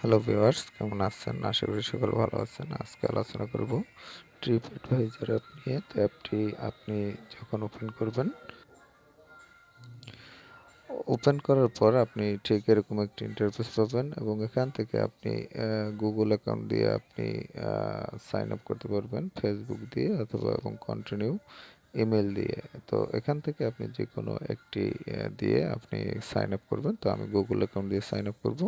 Hello viewers, কেমন আছেন? আশা করি সকলে ভালো আছেন। আজকে আলোচনা করব ট্রিপ অ্যাডভাইজার অ্যাপ নিয়ে। তো অ্যাপটি আপনি যখন ওপেন করার পর আপনি ঠিক এরকম একটি ইন্টারফেস পাবেন এবং এখান থেকে আপনি গুগল অ্যাকাউন্ট দিয়ে আপনি সাইন আপ করতে পারবেন, ফেসবুক দিয়ে অথবা এবং কন্টিনিউ ইমেল দিয়ে। তো এখান থেকে আপনি যেকোনো একটি দিয়ে আপনি সাইন আপ করবেন। তো আমি গুগল অ্যাকাউন্ট দিয়ে সাইন আপ করব।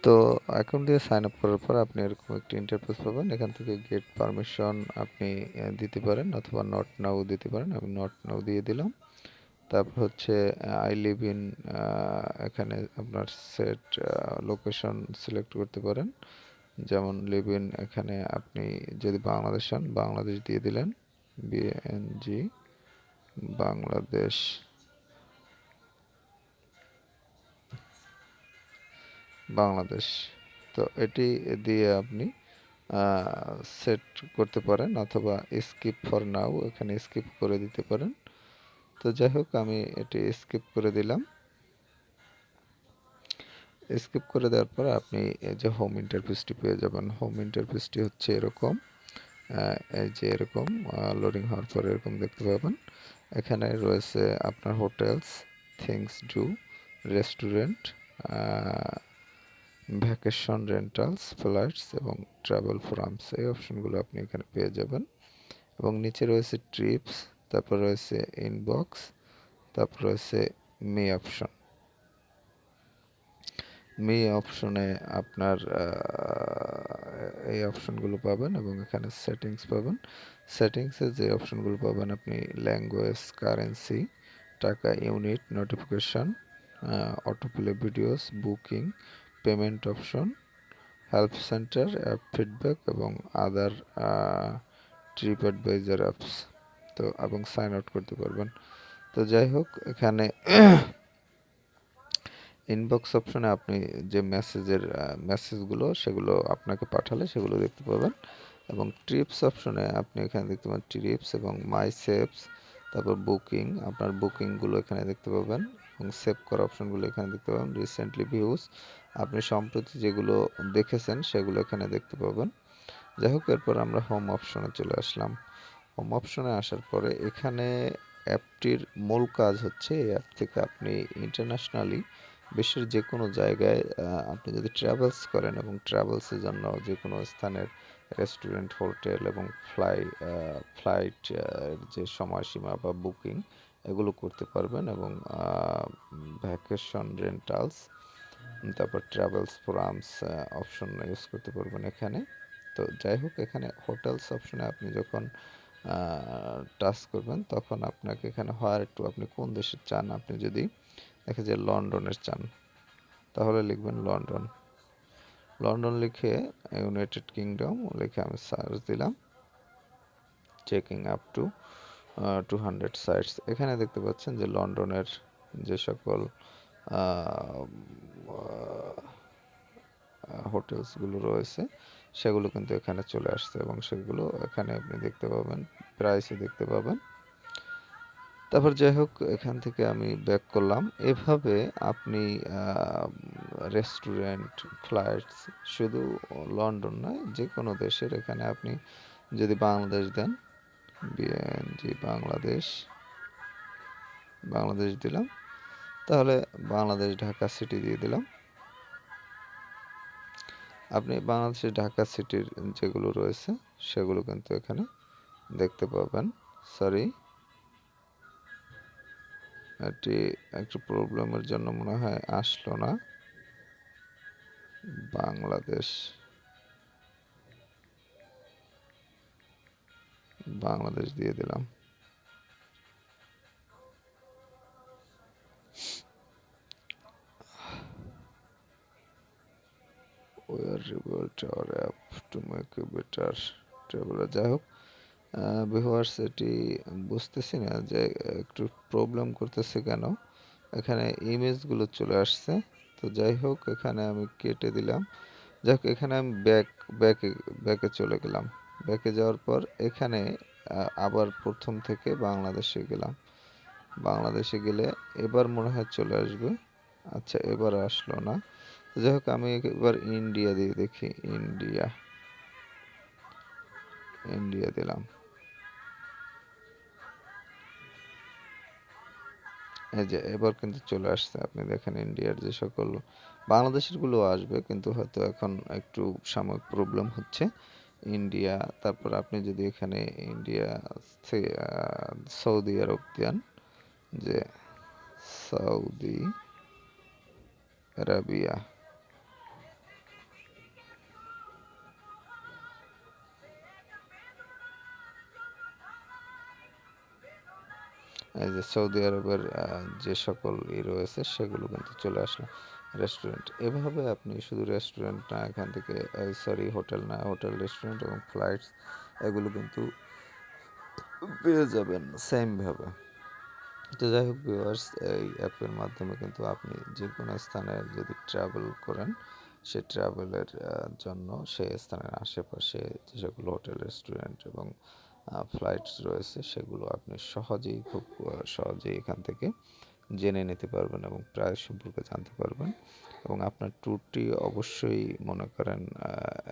তো অ্যাকাউন্ট দিয়ে সাইন আপ করার পর আপনি এরকম একটি ইন্টারফেস পাবেন। এখান থেকে গেট পারমিশন আপনি দিতে পারেন অথবা নট নাও দিতে পারেন। আমি নট নাও দিয়ে দিলাম। তারপর হচ্ছে আই লিভ ইন, এখানে আপনার সেট লোকেশন সিলেক্ট করতে পারেন। যেমন লিভ ইন, এখানে আপনি যদি বাংলাদেশ হন বাংলাদেশ দিয়ে দিলেন, বিএনজি বাংলাদেশ। বাংলাদেশ তো এটি দিয়ে আপনি সেট করতে পারেন অথবা স্কিপ ফর নাও, এখানে স্কিপ করে দিতে পারেন। তো যাই হোক, আমি এটি স্কিপ করে দিলাম। স্কিপ করে দেওয়ার পর আপনি এই যে হোম ইন্টারফেসটি পেয়ে যাবেন। হোম ইন্টারফেসটি হচ্ছে এরকম, এই যে এরকম লোডিং হওয়ার পর এরকম দেখতে পাবেন। এখানে রয়েছে আপনার hotels, things do, restaurant, vacation rentals, flights এবং ট্রাভেল ফোরামস। এই অপশনগুলো আপনি এখানে পেয়ে যাবেন। এবং নিচে রয়েছে ট্রিপস, তারপর রয়েছে ইনবক্স, তারপর রয়েছে মি অপশন। মি অপশনে আপনার এই অপশনগুলো পাবেন এবং এখানে সেটিংস পাবেন। সেটিংসে যে অপশনগুলো পাবেন আপনি ল্যাঙ্গুয়েজ, কারেন্সি, টাকা unit, notification, autoplay videos, booking, payment option, help centre, app feedback এবং আদার ট্রিপ অ্যাডভাইজার অ্যাপস। তো এবং সাইন আউট করতে পারবেন। তো যাই হোক, এখানে ইনবক্স অপশনে আপনি যে মেসেজগুলো সেগুলো আপনাকে পাঠালে সেগুলো দেখতে পাবেন। এবং ট্রিপস অপশনে আপনি এখানে দেখতে পাবেন ট্রিপস এবং মাই সেভস, তারপর বুকিং, আপনার বুকিংগুলো এখানে দেখতে পাবেন এবং সেভ করা অপশনগুলো এখানে দেখতে পাবেন। রিসেন্টলি ভিউজ, আপনি সম্প্রতি যেগুলো দেখেছেন সেগুলো এখানে দেখতে পাবেন। যাই হোক, এরপর আমরা হোম অপশনে চলে আসলাম। হোম অপশনে আসার পরে এখানে অ্যাপটির মূল কাজ হচ্ছে এই অ্যাপ থেকে আপনি ইন্টারন্যাশনালি বিশ্বের যে কোনো জায়গায় আপনি যদি ট্রাভেলস করেন এবং ট্রাভেলসের জন্য যে কোনো স্থানের রেস্টুরেন্ট, হোটেল এবং ফ্লাইট যে সময়সীমা বা বুকিং এগুলো করতে পারবেন এবং ভ্যাকেশন রেন্টালস, তারপর ট্রাভেলস ফোরামস অপশন ইউজ করতে পারবেন এখানে। তো যাই হোক, এখানে হোটেলস অপশনে আপনি যখন টাচ করবেন তখন আপনাকে এখানে হোয়ার টু, আপনি কোন দেশের চান। আপনি যদি দেখে যে লন্ডনের চান তাহলে লিখবেন লন্ডন। লন্ডন লিখে ইউনাইটেড কিংডম লিখে আমি সার্চ দিলাম। Checking up to 200 sites. এখানে দেখতে পাচ্ছেন যে লন্ডনের যে সকল হোটেলসগুলো রয়েছে সেগুলো কিন্তু এখানে চলে আসছে এবং সেগুলো এখানে আপনি দেখতে পাবেন, প্রাইসও দেখতে পাবেন। তারপর যাই হোক, এখান থেকে আমি ব্যাক করলাম। এভাবে আপনি রেস্টুরেন্ট, ফ্লাইটস, শুধু লন্ডন নয় যে কোনো দেশের, এখানে আপনি যদি বাংলাদেশ দেন, বিএনজি বাংলাদেশ, বাংলাদেশ দিলাম, তাহলে বাংলাদেশ ঢাকা সিটি দিয়ে দিলাম। আপনি বাংলাদেশের ঢাকা সিটির যেগুলো রয়েছে সেগুলো কিন্তু এখানে দেখতে পাবেন। সরি, এটি একটু প্রবলেমের জন্য মনে হয় আসলো না। বাংলাদেশ, বাংলাদেশ দিয়ে দিলাম। War revolt our app to make a better traveller. যাই হোক, ভিউয়ার্স, এটি বুঝতেছি না যে একটু প্রবলেম করতেছে কেন। এখানে ইমেজগুলো চলে আসছে। তো যাই হোক, এখানে আমি কেটে দিলাম। যাই হোক, এখানে আমি ব্যাকে ব্যাকে চলে গেলাম। ব্যাকে যাওয়ার পর এখানে আবার প্রথম থেকে বাংলাদেশে গেলাম। বাংলাদেশে গেলে এবার মনে হয় চলে আসবে। আচ্ছা, এবার আসলো না। যাই হোক আমি এবার ইন্ডিয়া দিয়ে দেখি। ইন্ডিয়া, ইন্ডিয়া দিলাম। এই যে এবার কিন্তু চলে আসছে, আপনি দেখেন ইন্ডিয়ার যে সকল, বাংলাদেশের গুলো আসবে কিন্তু হয়তো এখন একটু সাময়িক প্রবলেম হচ্ছে। ইন্ডিয়া, তারপর আপনি যদি এখানে ইন্ডিয়া সৌদি আরব দেন, যে সৌদি আরাবিয়া, এই যে সৌদি আরবের যে সকল রয়েছে সেগুলো কিন্তু চলে আসলো। রেস্টুরেন্ট, এভাবে আপনি শুধু রেস্টুরেন্ট না, এখান থেকে সরি হোটেল না, হোটেল, রেস্টুরেন্ট এবং ফ্লাইটস এগুলো কিন্তু পেয়ে যাবেন সেমভাবে। তো যাই হোক ভিউয়ার্স, এই অ্যাপের মাধ্যমে কিন্তু আপনি যে কোনো স্থানে যদি ট্রাভেল করেন, সে ট্রাভেলের জন্য সেই স্থানের আশেপাশে যে সকল হোটেল, রেস্টুরেন্ট এবং ফ্লাইটস রয়েছে সেগুলো আপনি সহজেই, খুব সহজেই এখান থেকে জেনে নিতে পারবেন এবং প্রাইস সম্পর্কে জানতে পারবেন। এবং আপনার ট্যুরটি অবশ্যই মনে করেন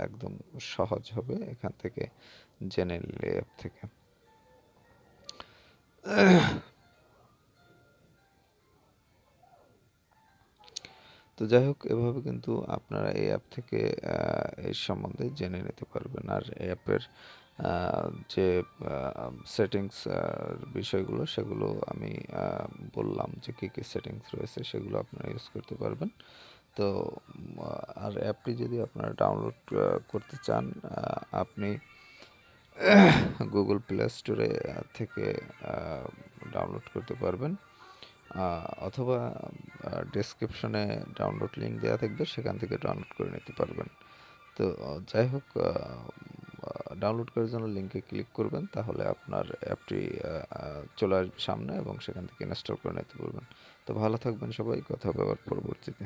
একদম সহজ হবে এখান থেকে জেনে নিলে, অ্যাপ থেকে। তো যাই হোক, এভাবে কিন্তু আপনারা এই অ্যাপ থেকে এর সম্বন্ধে জেনে নিতে পারবেন। আর এই অ্যাপের যে সেটিংস বিষয়গুলো সেগুলো আমি বললাম যে কী কী সেটিংস রয়েছে, সেগুলো আপনারা ইউজ করতে পারবেন। তো আর অ্যাপটি যদি আপনারা ডাউনলোড করতে চান, আপনি গুগল প্লে স্টোরে থেকে ডাউনলোড করতে পারবেন, অথবা ডেসক্রিপশনে ডাউনলোড লিঙ্ক দেওয়া থাকবে, সেখান থেকে ডাউনলোড করে নিতে পারবেন। তো যাই হোক, ডাউনলোড করার জন্য লিঙ্কে ক্লিক করবেন, তাহলে আপনার অ্যাপটি চলে আসবে সামনে এবং সেখান থেকে ইনস্টল করে নিতে পারবেন। তো ভালো থাকবেন সবাই, কথা হবে আবার পরবর্তীতে।